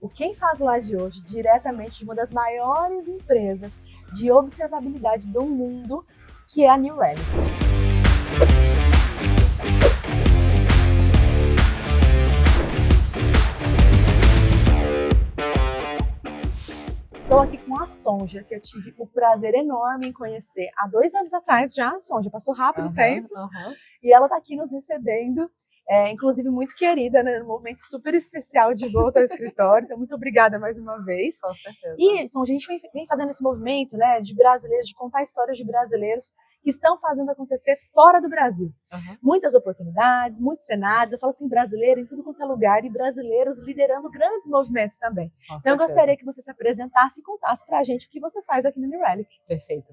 o Quem Faz Lá de hoje, diretamente de uma das maiores empresas de observabilidade do mundo, que é a New Relic. Estou aqui com a Sonja, que eu tive o prazer enorme em conhecer há 2 anos atrás já. Sonja, passou rápido o tempo. E ela está aqui nos recebendo, inclusive muito querida, né, num momento super especial de volta ao escritório. Então, muito obrigada mais uma vez. Com certeza. E, Sonja, a gente vem fazendo esse movimento, né, de brasileiros, de contar histórias de brasileiros que estão fazendo acontecer fora do Brasil. Muitas oportunidades, muitos cenários. Eu falo que tem brasileiro em tudo quanto é lugar e brasileiros liderando grandes movimentos também. Então, eu gostaria que você se apresentasse e contasse pra gente o que você faz aqui no New Relic. Perfeito.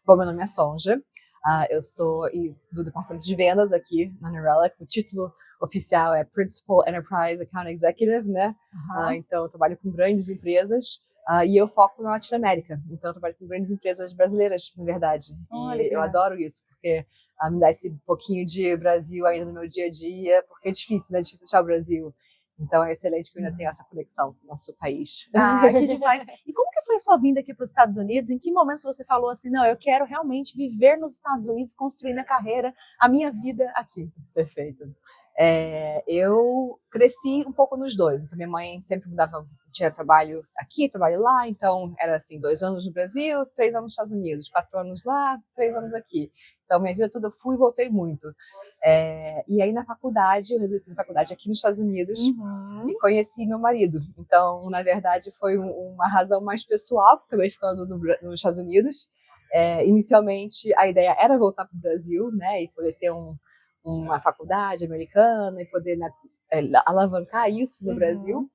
Bom, meu nome é Sonja. Eu sou do departamento de vendas aqui na New Relic. O título oficial é Principal Enterprise Account Executive, né? Então, eu trabalho com grandes empresas e eu foco na Latinoamérica. Então, eu trabalho com grandes empresas brasileiras, na verdade. E eu adoro isso, porque me dá esse pouquinho de Brasil ainda no meu dia a dia, porque é difícil, né? É difícil achar o Brasil. Então, é excelente que eu ainda tenho essa conexão com o nosso país. Que demais. E como que foi a sua vinda aqui para os Estados Unidos? Em que momento você falou assim, não, eu quero realmente viver nos Estados Unidos, construir minha carreira, a minha vida aqui? Perfeito. Eu cresci um pouco nos dois. Então, minha mãe sempre mudava, tinha trabalho aqui, trabalho lá. Então, era assim, 2 anos no Brasil, 3 anos nos Estados Unidos, 4 anos lá, 3 anos aqui. Então, minha vida toda fui e voltei muito. E aí, na faculdade, eu resolvi fazer faculdade aqui nos Estados Unidos e conheci meu marido. Então, na verdade, foi uma razão mais pessoal, porque eu acabei ficando nos Estados Unidos. Inicialmente, a ideia era voltar para o Brasil, né, e poder ter uma faculdade americana e poder, né, alavancar isso no Brasil.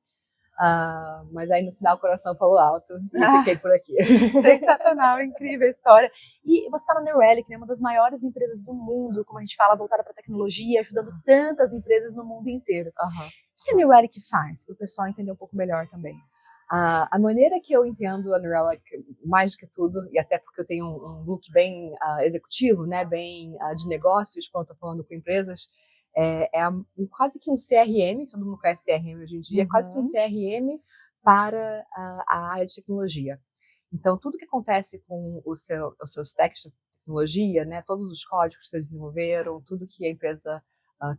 Mas aí no final o coração falou alto e eu fiquei por aqui. Sensacional, incrível a história. E você está na New Relic, né, uma das maiores empresas do mundo, como a gente fala, voltada para a tecnologia, ajudando tantas empresas no mundo inteiro. O que a New Relic faz, para o pessoal entender um pouco melhor também? A maneira que eu entendo a New Relic, mais do que tudo, e até porque eu tenho um look bem executivo, né, bem de negócios, quando estou falando com empresas, quase que um CRM, todo mundo conhece CRM hoje em dia, é quase que um CRM para a área de tecnologia. Então, tudo que acontece com os seus stacks de tecnologia, né, todos os códigos que vocês desenvolveram, tudo que a empresa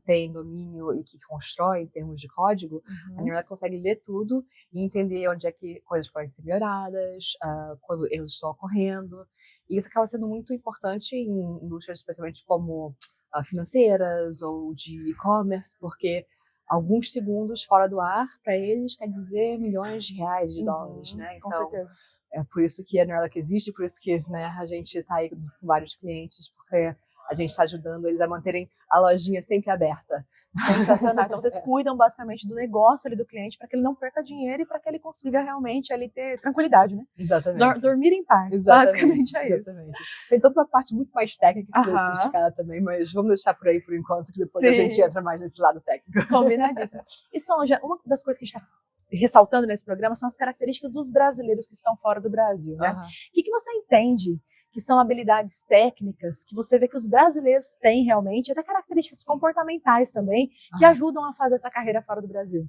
tem domínio e que constrói em termos de código, a New Relic consegue ler tudo e entender onde é que coisas podem ser melhoradas, quando erros estão ocorrendo. E isso acaba sendo muito importante em indústrias, especialmente como financeiras ou de e-commerce, porque alguns segundos fora do ar, para eles, quer dizer milhões de reais, de dólares, né? Com então, certeza. É por isso que a New Relic existe, por isso que, né, a gente está aí com vários clientes, porque a gente está ajudando eles a manterem a lojinha sempre aberta. Sensacional. Então, vocês cuidam basicamente do negócio ali do cliente para que ele não perca dinheiro e para que ele consiga realmente ali ter tranquilidade, né? Exatamente. Dormir em paz. Exatamente, basicamente é isso. Exatamente. Tem toda uma parte muito mais técnica que precisa ser explicada também, mas vamos deixar por aí por enquanto, que depois a gente entra mais nesse lado técnico. Combinadíssimo. E Sonja, uma das coisas que a gente está ressaltando nesse programa são as características dos brasileiros que estão fora do Brasil, né? O que você entende que são habilidades técnicas que você vê que os brasileiros têm realmente, até características comportamentais também, que ajudam a fazer essa carreira fora do Brasil?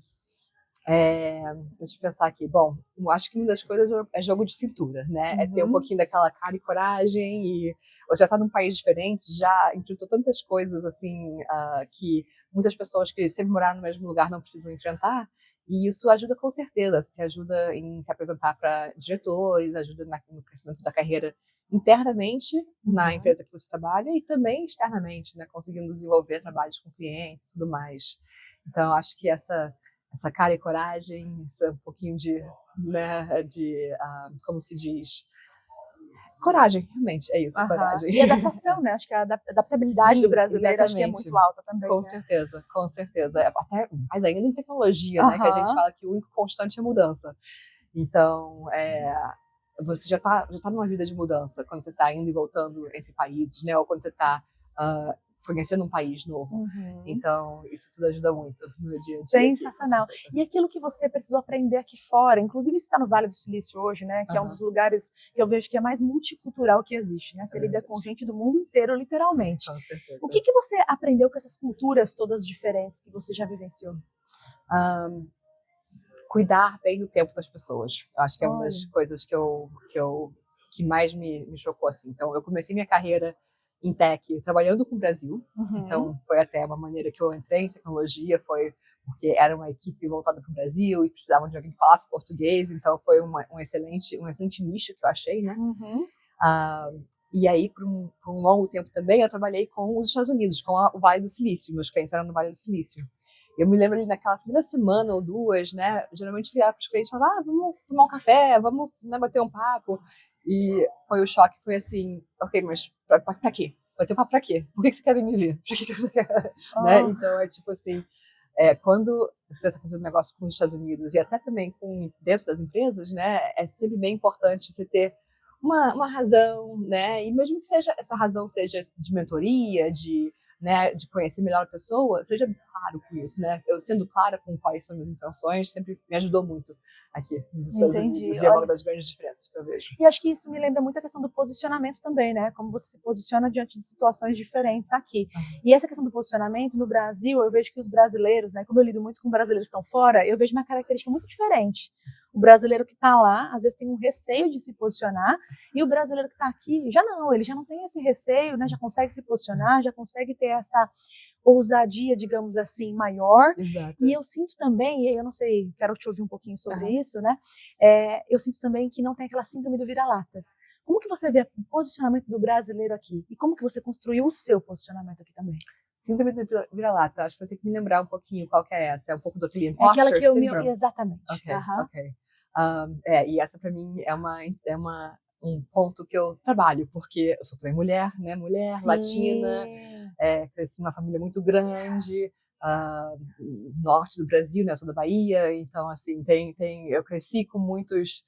Deixa eu pensar aqui. Bom, eu acho que uma das coisas é jogo de cintura, né? É ter um pouquinho daquela cara e coragem e você já tá num país diferente, já enfrentou tantas coisas assim que muitas pessoas que sempre moraram no mesmo lugar não precisam enfrentar. E isso ajuda com certeza, se ajuda em se apresentar para diretores, ajuda no crescimento da carreira internamente na empresa que você trabalha e também externamente, né, conseguindo desenvolver trabalhos com clientes e tudo mais. Então, acho que essa cara e coragem, um pouquinho né, como se diz, coragem, realmente, é isso, coragem. E adaptação, né? Acho que a adaptabilidade do brasileiro acho que é muito alta também. Com certeza, com certeza. Até mais ainda em tecnologia, né? Que a gente fala que o único constante é a mudança. Então, você já tá numa vida de mudança quando você está indo e voltando entre países, né? Ou quando você está conhecendo um país novo. Então, isso tudo ajuda muito no dia a dia. Sensacional. E aquilo que você precisou aprender aqui fora, inclusive você está no Vale do Silício hoje, né? Que é um dos lugares que eu vejo que é mais multicultural que existe, né? Você lida com gente do mundo inteiro, literalmente. Com certeza. O que você aprendeu com essas culturas todas diferentes que você já vivenciou? cuidar bem do tempo das pessoas. Eu acho que é uma das coisas que mais me chocou, assim. Então, eu comecei minha carreira em tech trabalhando com o Brasil. Então, foi até uma maneira que eu entrei em tecnologia, foi porque era uma equipe voltada para o Brasil e precisavam de alguém que falasse português. Então, foi um excelente nicho que eu achei, né? E aí, por um longo tempo também, eu trabalhei com os Estados Unidos, com o Vale do Silício. Meus clientes eram no Vale do Silício. Eu me lembro ali naquela primeira semana ou duas, né? Geralmente eu ligava para os clientes e falava, vamos tomar um café, vamos, né, bater um papo. E foi o choque, foi assim, ok, mas pra quê? Bater um papo pra quê? Por que você quer vir me ver? Por que você quer? Né? Então é tipo assim, quando você está fazendo negócio com os Estados Unidos e até também dentro das empresas, né? É sempre bem importante você ter uma razão, né? E mesmo que essa razão seja de mentoria, né, de conhecer melhor a pessoa, seja claro com isso, né? Eu sendo clara com quais são as minhas intenções sempre me ajudou muito aqui nos Estados Unidos. E é uma das grandes diferenças que eu vejo. E acho que isso me lembra muito a questão do posicionamento também, né? Como você se posiciona diante de situações diferentes aqui. E essa questão do posicionamento, no Brasil, eu vejo que os brasileiros, né? Como eu lido muito com brasileiros que estão fora, eu vejo uma característica muito diferente. O brasileiro que está lá, às vezes tem um receio de se posicionar, e o brasileiro que está aqui, ele já não tem esse receio, né? Já consegue se posicionar, já consegue ter essa ousadia, digamos assim, maior. Exato. E eu sinto também, e eu não sei, quero te ouvir um pouquinho sobre isso, né? Eu sinto também que não tem aquela síndrome do vira-lata. Como que você vê o posicionamento do brasileiro aqui? E como que você construiu o seu posicionamento aqui também? Síndrome do vira-lata, acho que você tem que me lembrar um pouquinho qual que é essa. É um pouco do aquele imposter aquela que eu syndrome? Exatamente. Ok. E essa para mim é um ponto que eu trabalho, porque eu sou também mulher, né? Mulher, Sim. Latina, cresci numa família muito grande, norte do Brasil, né? Eu sou da Bahia, então assim, eu cresci com muitos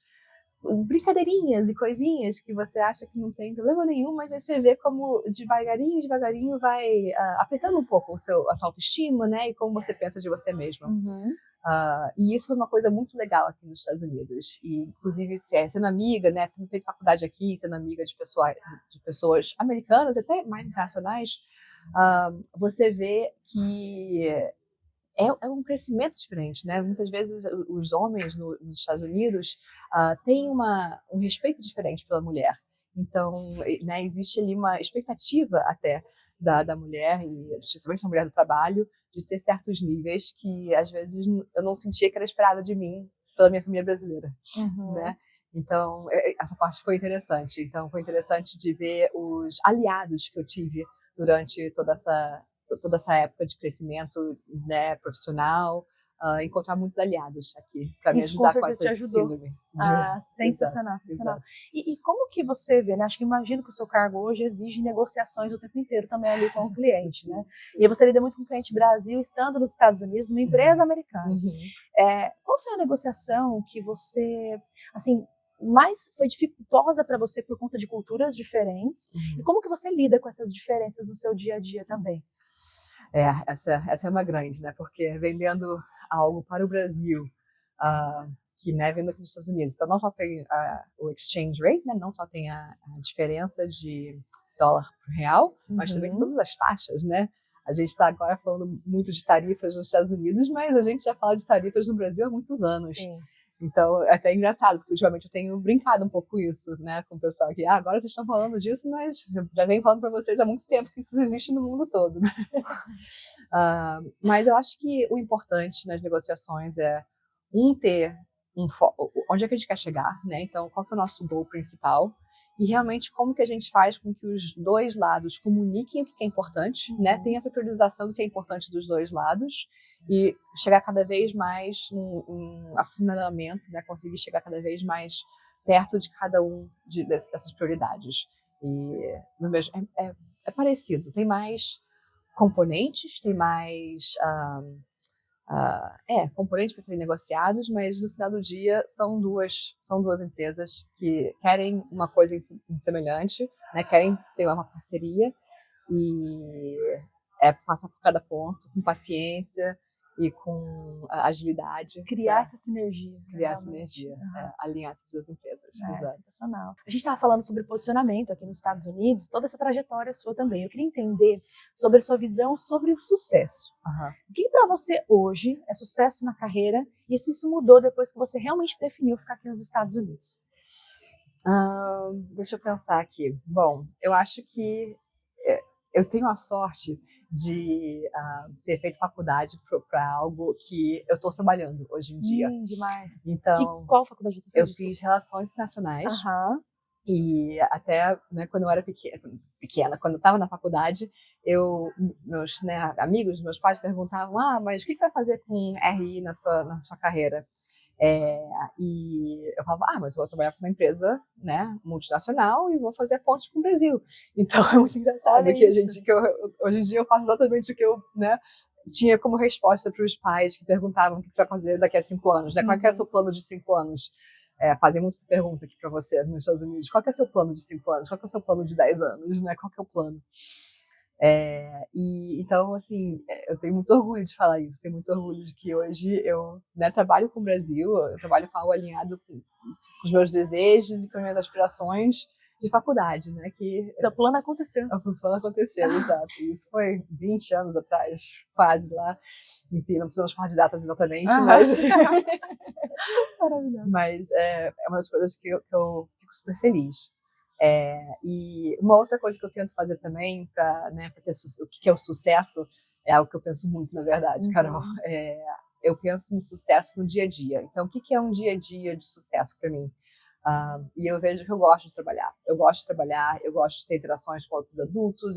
brincadeirinhas e coisinhas que você acha que não tem problema nenhum, mas aí você vê como devagarinho vai afetando um pouco a sua autoestima, né? E como você pensa de você mesma. E isso foi uma coisa muito legal aqui nos Estados Unidos. E, inclusive, sendo amiga, né? Tendo feito faculdade aqui, sendo amiga de pessoas americanas, até mais internacionais, você vê que é um crescimento diferente, né? Muitas vezes os homens nos Estados Unidos têm um respeito diferente pela mulher. Então, né, existe ali uma expectativa até da mulher, e principalmente da mulher do trabalho, de ter certos níveis que, às vezes, eu não sentia que era esperado de mim pela minha família brasileira, né? Então, essa parte foi interessante. Então, foi interessante de ver os aliados que eu tive durante toda essa época de crescimento, né, profissional, encontrar muitos aliados aqui para me ajudar com essa síndrome. Sensacional, sensacional. E como que você vê, né? Acho que imagino que o seu cargo hoje exige negociações o tempo inteiro também ali com o cliente, né? E aí você lida muito com o cliente Brasil, estando nos Estados Unidos, numa empresa americana. Qual foi a negociação que você, assim, mais foi dificultosa para você por conta de culturas diferentes? E como que você lida com essas diferenças no seu dia a dia também? Essa é uma grande, né? Porque vendendo algo para o Brasil, que, né, vendo aqui nos Estados Unidos, então não só tem o exchange rate, né? Não só tem a diferença de dólar para real, mas também tem todas as taxas, né? A gente está agora falando muito de tarifas nos Estados Unidos, mas a gente já fala de tarifas no Brasil há muitos anos. Sim. Então, é até engraçado, porque ultimamente eu tenho brincado um pouco isso, né, com o pessoal aqui. Agora vocês estão falando disso, mas já venho falando para vocês há muito tempo que isso existe no mundo todo. Mas eu acho que o importante nas negociações é ter um foco, onde é que a gente quer chegar, né? Então, qual que é o nosso goal principal? E realmente como que a gente faz com que os dois lados comuniquem o que é importante, né? Tem essa priorização do que é importante dos dois lados e chegar cada vez mais num afunilamento, né? Conseguir chegar cada vez mais perto de cada dessas prioridades. E no mesmo, é parecido, tem mais componentes, tem mais componentes para serem negociados, mas no final do dia são duas empresas que querem uma coisa semelhante, né? Querem ter uma parceria e passar por cada ponto com paciência e com agilidade. Criar essa sinergia. Criar essa sinergia, alinhar essas duas empresas. Exato. Sensacional. A gente estava falando sobre posicionamento aqui nos Estados Unidos, toda essa trajetória sua também. Eu queria entender sobre a sua visão sobre o sucesso. O que para você hoje é sucesso na carreira e se isso mudou depois que você realmente definiu ficar aqui nos Estados Unidos? Deixa eu pensar aqui. Bom, eu acho que eu tenho a sorte de ter feito faculdade para algo que eu estou trabalhando hoje em dia. Demais. Então, qual faculdade você fez? Eu fiz Relações Internacionais. E até quando eu era pequena, quando eu estava na faculdade, meus amigos, meus pais perguntavam: mas o que você vai fazer com RI na sua carreira? E eu falava: mas eu vou trabalhar com uma empresa, multinacional e vou fazer a ponte com o Brasil. Então é muito engraçado que hoje em dia eu faço exatamente o que eu tinha como resposta para os pais que perguntavam o que você vai fazer daqui a 5 anos, Qual é o seu plano de 5 anos? Fazem muita pergunta aqui para você nos Estados Unidos: qual que é o seu plano de 5 anos? Qual que é o seu plano de 10 anos? Qual que é o plano? Então, assim, eu tenho muito orgulho de falar isso, tenho muito orgulho de que hoje eu trabalho com o Brasil, eu trabalho com algo alinhado com os meus desejos e com as minhas aspirações de faculdade, que seu plano aconteceu. O plano aconteceu, exato. E isso foi 20 anos atrás, quase lá. Enfim, não precisamos falar de datas exatamente, mas... Maravilhoso. Mas é uma das coisas que eu fico super feliz. E uma outra coisa que eu tento fazer também para ter o que é o sucesso é algo que eu penso muito, na verdade, Carol. Eu penso no sucesso no dia a dia. Então, o que é um dia a dia de sucesso para mim? E eu vejo que eu gosto de trabalhar. Eu gosto de ter interações com outros adultos,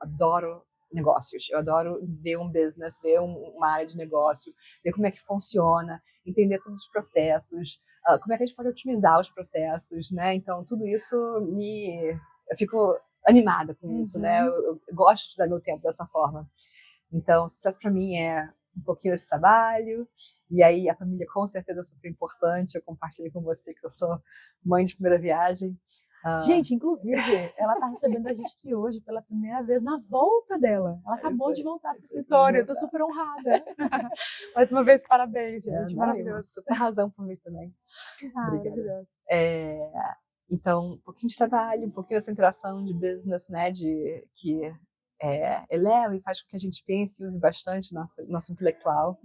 adoro negócios. Eu adoro ver um business, ver uma área de negócio, ver como é que funciona, entender todos os processos, como é que a gente pode otimizar os processos, Então, tudo isso eu fico animada com isso, Eu gosto de usar meu tempo dessa forma. Então, sucesso para mim é um pouquinho desse trabalho, e aí a família com certeza é super importante. Eu compartilhei com você que eu sou mãe de primeira viagem. Gente, inclusive, ela está recebendo a gente aqui hoje pela primeira vez na volta dela. Ela acabou de voltar para o escritório, eu estou super honrada. Mais uma vez, parabéns, gente. Maravilhoso. Super razão por mim também. Maravilhoso. Então, um pouquinho de trabalho, um pouquinho dessa interação de business, que eleva e faz com que a gente pense e use bastante nosso intelectual.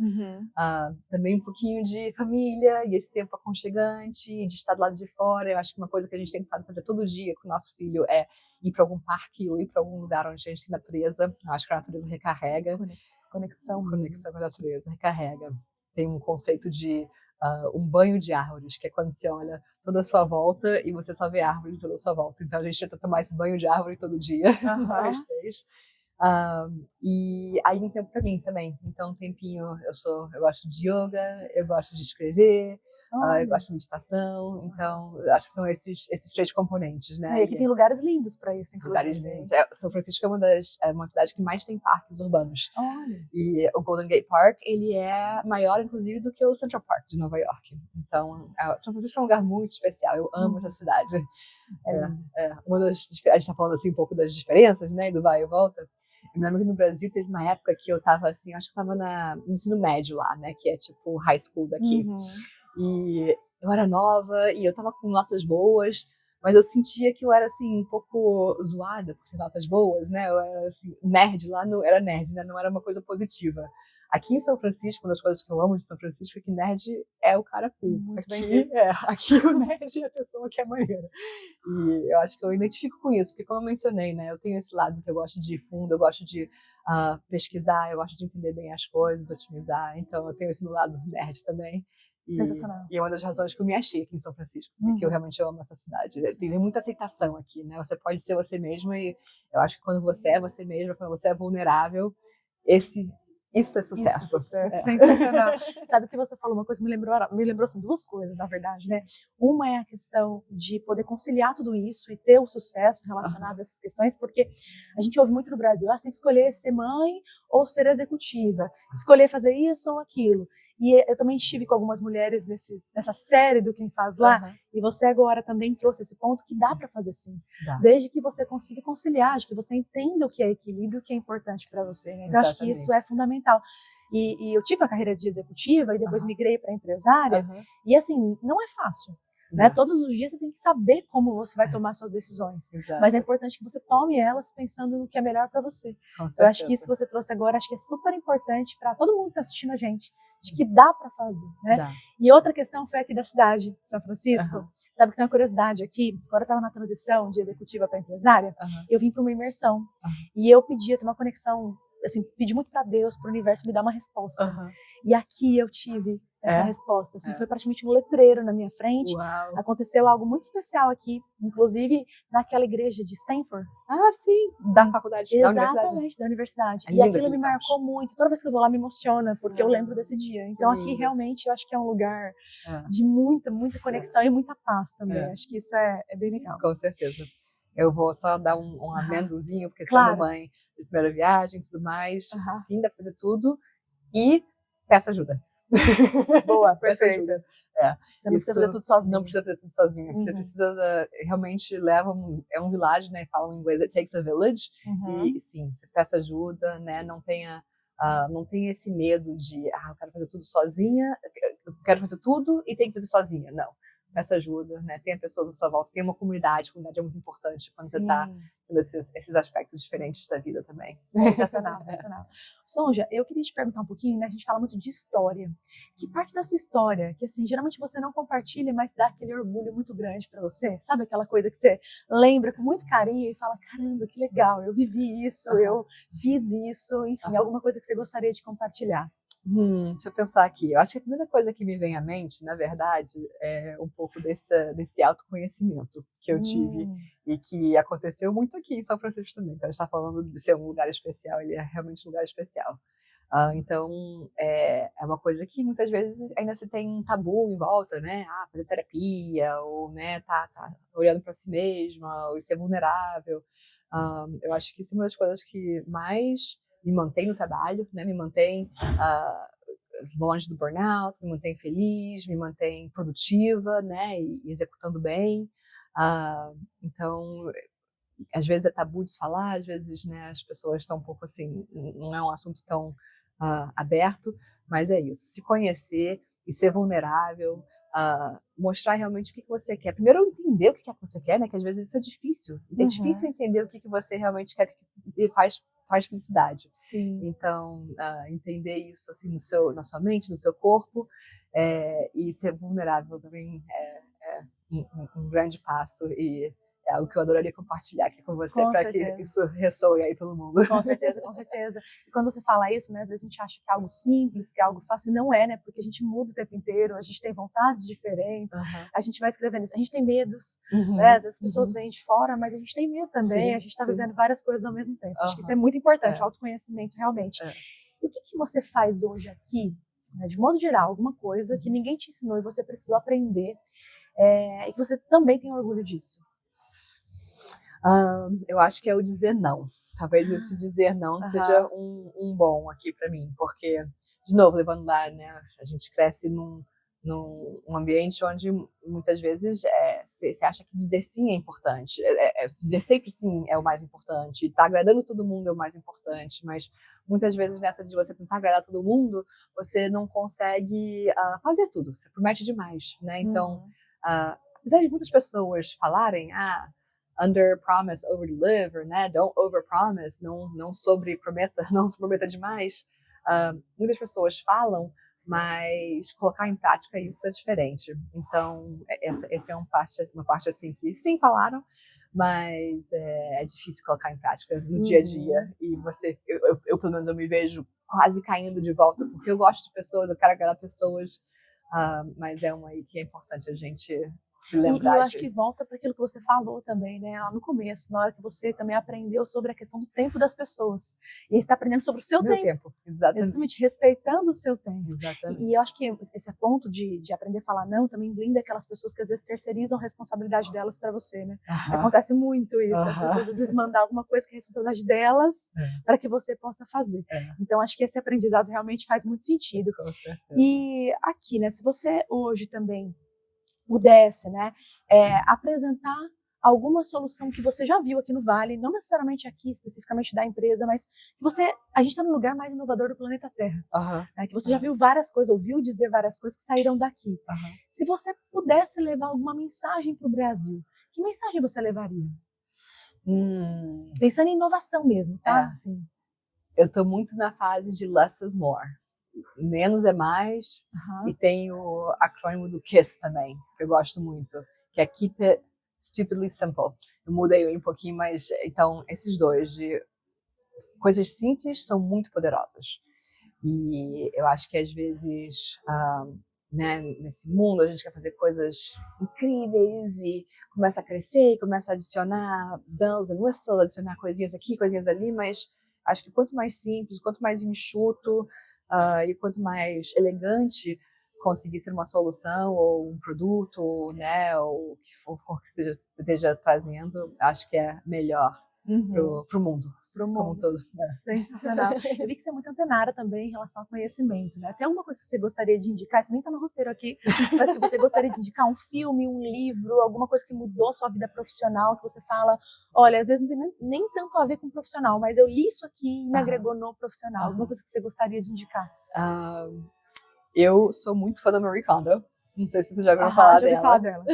Também um pouquinho de família e esse tempo aconchegante, de estar do lado de fora. Eu acho que uma coisa que a gente tem que fazer todo dia com o nosso filho é ir para algum parque ou ir para algum lugar onde a gente tem natureza. Eu acho que a natureza recarrega. Conexão com a natureza, recarrega. Tem um conceito de um banho de árvores, que é quando você olha toda a sua volta e você só vê árvore toda a sua volta. Então a gente tenta tomar esse banho de árvore todo dia, nós 3. E aí um tempo para mim também. Então um tempinho, eu gosto de yoga, eu gosto de escrever, eu gosto de meditação. Então eu acho que são esses 3 componentes, E aqui tem lugares lindos para isso, inclusive. Lugares lindos. São Francisco é uma cidade que mais tem parques urbanos. Olha. E o Golden Gate Park, ele é maior, inclusive, do que o Central Park de Nova York. Então, São Francisco é um lugar muito especial. Eu amo essa cidade. A gente está falando assim um pouco das diferenças, do vai e volta. Eu me lembro que no Brasil teve uma época que eu estava assim, acho que eu estava no ensino médio lá, que é tipo high school daqui. E eu era nova e eu estava com notas boas, mas eu sentia que eu era assim um pouco zoada por ter notas boas, Eu era assim, nerd lá, não era nerd, Não era uma coisa positiva. Aqui em São Francisco, uma das coisas que eu amo de São Francisco é que nerd é o cara cool. Aqui o nerd é a pessoa que é maneira. E eu acho que eu identifico com isso, porque como eu mencionei, eu tenho esse lado que eu gosto de ir fundo, eu gosto de pesquisar, eu gosto de entender bem as coisas, otimizar. Então eu tenho esse meu lado nerd também. Sensacional. E é uma das razões que eu me achei aqui em São Francisco, porque eu realmente amo essa cidade. Tem muita aceitação aqui, Você pode ser você mesmo, e eu acho que quando você é você mesmo, quando você é vulnerável, isso é sucesso. Sensacional. Sabe que você falou uma coisa, me lembrou assim, 2 coisas, na verdade, Uma é a questão de poder conciliar tudo isso e ter o sucesso relacionado a essas questões, porque a gente ouve muito no Brasil, você tem que escolher ser mãe ou ser executiva, escolher fazer isso ou aquilo. E eu também estive com algumas mulheres nessa série do Quem Faz Lá, e você agora também trouxe esse ponto que dá para fazer sim. Desde que você consiga conciliar, de que você entenda o que é equilíbrio, o que é importante para você, né? Então, acho que isso é fundamental. E eu tive a carreira de executiva e depois migrei para empresária, e assim, não é fácil. Né? Todos os dias você tem que saber como você vai tomar suas decisões. Mas é importante que você tome elas pensando no que é melhor para você. Eu acho que isso que você trouxe agora, acho que é super importante para todo mundo que está assistindo a gente, de que dá para fazer, né? E outra questão foi aqui da cidade de São Francisco. Sabe que tem uma curiosidade aqui, quando eu estava na transição de executiva para empresária, eu vim para uma imersão. E eu pedi, eu tenho uma conexão, assim, pedi muito para Deus, para o universo me dar uma resposta. E aqui eu tive essa resposta, assim, foi praticamente um letreiro na minha frente. Uau. Aconteceu algo muito especial aqui, inclusive naquela igreja de Stanford. Ah, sim, da faculdade, da universidade. Exatamente, da universidade. E aquilo me marcou muito, toda vez que eu vou lá me emociona, porque eu lembro desse dia. Então aqui realmente eu acho que é um lugar de muita, muita conexão e muita paz também. Acho que isso é bem legal. Com certeza. Eu vou só dar um amendozinho, porque sou mamãe de primeira viagem e tudo mais. Sim, dá pra fazer tudo. E peça ajuda. Boa, perfeita. Você não precisa fazer tudo sozinha. Não precisa fazer tudo sozinha. Você precisa, realmente leva é um village, né? Falam em inglês, it takes a village. E sim, você peça ajuda, né? Não tenha esse medo de, eu quero fazer tudo sozinha, eu quero fazer tudo e tenho que fazer sozinha. Não. Peça ajuda, né? Tenha pessoas à sua volta, tenha uma comunidade. A comunidade é muito importante quando você está tendo esses aspectos diferentes da vida também. Sensacional, sensacional. Sonja, eu queria te perguntar um pouquinho, né? A gente fala muito de história. Que parte da sua história, que assim, geralmente você não compartilha, mas dá aquele orgulho muito grande pra você? Sabe aquela coisa que você lembra com muito carinho e fala, caramba, que legal, eu vivi isso, eu fiz isso, enfim, alguma coisa que você gostaria de compartilhar? Deixa eu pensar aqui. Eu acho que a primeira coisa que me vem à mente, na verdade, é um pouco desse autoconhecimento que eu tive e que aconteceu muito aqui em São Francisco também. Então, a gente está falando de ser um lugar especial, ele é realmente um lugar especial. Então, é uma coisa que muitas vezes ainda se tem um tabu em volta, né? Fazer terapia, ou né, tá olhando para si mesma, ou ser vulnerável. Eu acho que isso é uma das coisas que mais me mantém no trabalho, né? Me mantém longe do burnout, me mantém feliz, me mantém produtiva, né? E executando bem. Então, às vezes é tabu de falar, às vezes, né, as pessoas estão um pouco assim, não é um assunto tão aberto, mas é isso, se conhecer e ser vulnerável, mostrar realmente o que você quer. Primeiro, entender o que é que você quer, né, que às vezes isso é difícil. É difícil entender o que você realmente quer e faz felicidade. Sim. Então, entender isso assim, na sua mente, no seu corpo, e ser vulnerável também é um grande passo e é algo que eu adoraria compartilhar aqui com você, para que isso ressoe aí pelo mundo. Com certeza, com certeza. E quando você fala isso, né, às vezes a gente acha que é algo simples, que é algo fácil, e não é, né? Porque a gente muda o tempo inteiro, a gente tem vontades diferentes, a gente vai escrevendo isso, a gente tem medos, né? Às vezes as pessoas vêm de fora, mas a gente tem medo também, a gente está vivendo várias coisas ao mesmo tempo. Acho que isso é muito importante, o autoconhecimento, realmente. E o que você faz hoje aqui, né, de modo geral, alguma coisa que ninguém te ensinou e você precisou aprender, e que você também tem orgulho disso? Eu acho que é o dizer não. Talvez esse dizer não seja um bom aqui para mim, porque, de novo, levando lá, né, a gente cresce num ambiente onde muitas vezes você acha que dizer sim é importante, dizer sempre sim é o mais importante, estar agradando todo mundo é o mais importante, mas muitas vezes nessa de você tentar agradar todo mundo, você não consegue fazer tudo, você promete demais, né? Então, apesar de muitas pessoas falarem, under promise, over deliver, né? Don't over promise, não sobre prometa, não se prometa demais. Muitas pessoas falam, mas colocar em prática isso é diferente. Então, essa é uma parte assim que sim falaram, mas é difícil colocar em prática no dia a dia. E eu pelo menos eu me vejo quase caindo de volta, porque eu gosto de pessoas, eu quero agradar pessoas, mas é uma aí que é importante a gente se E lembrar eu acho que volta para aquilo que você falou também, né? Lá no começo, na hora que você também aprendeu sobre a questão do tempo das pessoas. E você está aprendendo sobre o seu Meu tempo. tempo, exatamente. Exatamente, respeitando o seu tempo. Exatamente. E eu acho que esse ponto de aprender a falar não também blinda aquelas pessoas que às vezes terceirizam a responsabilidade delas para você, né? Acontece muito isso. As pessoas às vezes mandam alguma coisa que é responsabilidade delas para que você possa fazer. Então acho que esse aprendizado realmente faz muito sentido. Com certeza. E aqui, né? Se você hoje também pudesse, né, apresentar alguma solução que você já viu aqui no Vale, não necessariamente aqui especificamente da empresa, mas que a gente está no lugar mais inovador do planeta Terra, né, que você já viu várias coisas, ouviu dizer várias coisas que saíram daqui. Se você pudesse levar alguma mensagem para o Brasil, que mensagem você levaria? Pensando em inovação mesmo, tá? Assim. Eu estou muito na fase de less is more. Menos é mais, e tem o acrônimo do KISS também, que eu gosto muito, que é Keep It Stupidly Simple. Eu mudei um pouquinho, mas então esses dois, de coisas simples são muito poderosas. E eu acho que às vezes, né, nesse mundo a gente quer fazer coisas incríveis e começa a crescer, começa a adicionar bells and whistles, adicionar coisinhas aqui, coisinhas ali, mas acho que quanto mais simples, quanto mais enxuto, e quanto mais elegante conseguir ser uma solução ou um produto, né, ou o que for que esteja trazendo, acho que é melhor pro mundo. Como um todo. Sensacional. Eu vi que você é muito antenada também em relação ao conhecimento, né? Tem alguma coisa que você gostaria de indicar? Isso nem tá no roteiro aqui, mas que você gostaria de indicar um filme, um livro, alguma coisa que mudou a sua vida profissional, que você fala, olha, às vezes não tem nem tanto a ver com o profissional, mas eu li isso aqui e me agregou no profissional. Alguma coisa que você gostaria de indicar? Eu sou muito fã da Marie Kondo. Não sei se você já ouviu falar dela. Falar dela.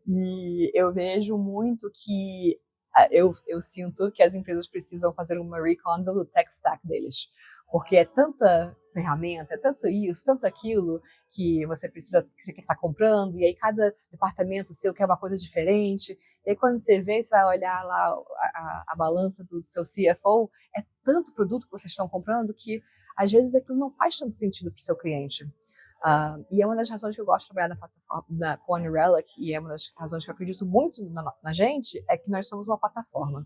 E eu vejo muito que eu sinto que as empresas precisam fazer uma Marie Kondo do tech stack deles. Porque é tanta ferramenta, é tanto isso, tanto aquilo que você precisa, que você quer estar comprando, e aí cada departamento seu quer uma coisa diferente. E aí quando você vê, você vai olhar lá a balança do seu CFO, é tanto produto que vocês estão comprando que às vezes aquilo não faz tanto sentido para o seu cliente. E é uma das razões que eu gosto de trabalhar na plataforma com a New Relic, e é uma das razões que eu acredito muito na gente, é que nós somos uma plataforma,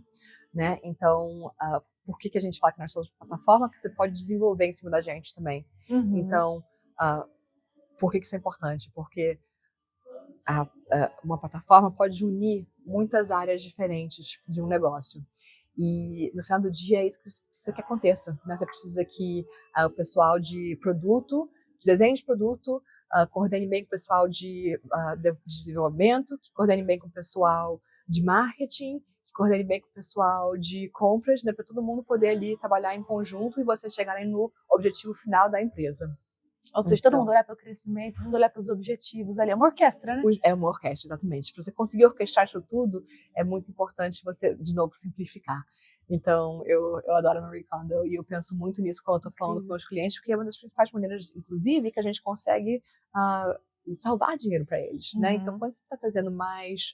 né? Então, por que a gente fala que nós somos uma plataforma? Porque você pode desenvolver em cima da gente também. Então, por que isso é importante? Porque uma plataforma pode unir muitas áreas diferentes de um negócio. E no final do dia é isso que você precisa que aconteça, né? Você precisa que o pessoal de produto, de desenho de produto, coordene bem com o pessoal de desenvolvimento, que coordene bem com o pessoal de marketing, que coordene bem com o pessoal de compras, né? Para todo mundo poder ali trabalhar em conjunto e vocês chegarem no objetivo final da empresa. Ou seja, todo mundo olhar para o crescimento, todo mundo olhar para os objetivos ali. É uma orquestra, né? É uma orquestra, exatamente. Para você conseguir orquestrar isso tudo, é muito importante você, de novo, simplificar. Então, eu adoro a Marie Kondo e eu penso muito nisso quando eu estou falando com meus clientes, porque é uma das principais maneiras, inclusive, que a gente consegue salvar dinheiro para eles, né? Então, quando você está trazendo mais,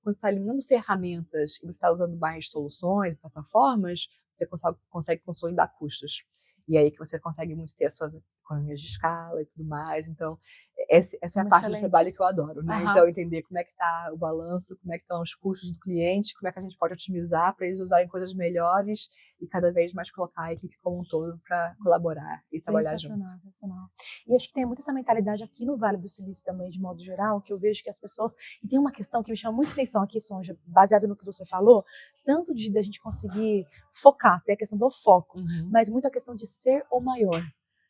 quando você está eliminando ferramentas e você está usando mais soluções, plataformas, você consegue consolidar custos. E aí que você consegue muito ter as suas economias de escala e tudo mais. Então, essa é a parte do trabalho que eu adoro, né? Então, entender como é que está o balanço, como é que estão os custos do cliente, como é que a gente pode otimizar para eles usarem coisas melhores e cada vez mais colocar a equipe como um todo para colaborar e trabalhar junto. Sensacional. E acho que tem muito essa mentalidade aqui no Vale do Silício também, de modo geral, que eu vejo que as pessoas... E tem uma questão que me chama muita atenção aqui, Sonja, baseado no que você falou, tanto de a gente conseguir focar, ter a questão do foco, mas muito a questão de ser o maior.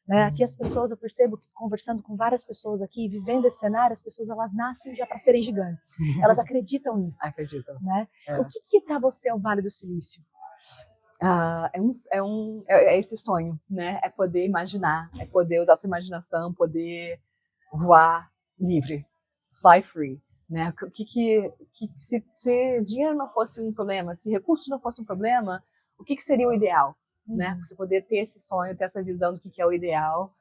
Né? Aqui as pessoas, eu percebo que conversando com várias pessoas aqui, vivendo esse cenário, as pessoas elas nascem já para serem gigantes. Elas acreditam nisso. Acreditam. Né? O que para você é o Vale do Silício? É esse sonho, né? É poder imaginar, é poder usar sua imaginação, poder voar livre, fly free, né? Se dinheiro não fosse um problema, se recursos não fosse um problema, o que seria o ideal? Né? Você poder ter esse sonho, ter essa visão do que é o ideal,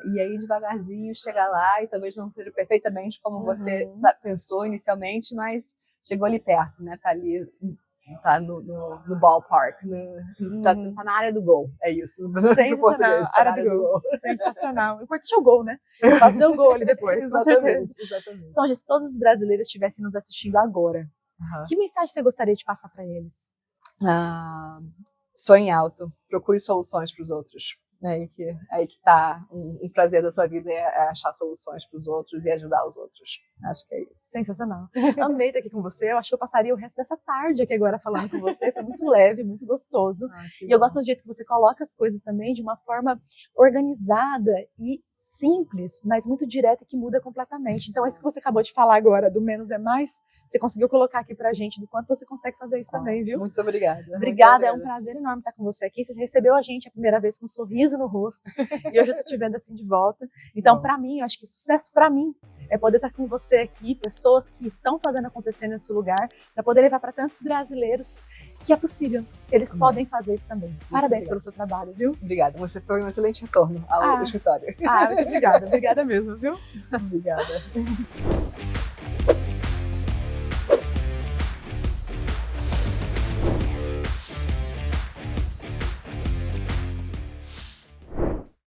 e aí devagarzinho chegar lá, e talvez não seja perfeitamente como você pensou inicialmente, mas chegou ali perto, né? Tá ali tá no ballpark, tá na área do gol, é isso, pro português, tá na área do gol. Sensacional. O importante é o gol, né? Fazer o gol ali depois, Exatamente. Sonja, se todos os brasileiros estivessem nos assistindo agora, que mensagem você gostaria de passar para eles? Sonhe alto, procure soluções para os outros. Aí que tá um prazer da sua vida, é achar soluções para os outros e ajudar os outros. Acho que é isso. Sensacional. Amei estar aqui com você. Eu acho que eu passaria o resto dessa tarde aqui agora falando com você. Foi muito leve, muito gostoso. E eu gosto do jeito que você coloca as coisas também de uma forma organizada e simples, mas muito direta e que muda completamente. Então, isso que você acabou de falar agora, do menos é mais, você conseguiu colocar aqui pra gente do quanto você consegue fazer isso também, viu? Muito obrigada. Obrigada, é um prazer enorme estar com você aqui. Você recebeu a gente a primeira vez com um sorriso no rosto e hoje eu tô te vendo assim de volta. Então, pra mim, eu acho que sucesso pra mim é poder estar com você aqui, pessoas que estão fazendo acontecer nesse lugar, para poder levar para tantos brasileiros que é possível, eles podem fazer isso também. Muito Parabéns pelo seu trabalho, viu? Obrigada, você foi um excelente retorno ao escritório. Muito obrigada mesmo, viu? Obrigada.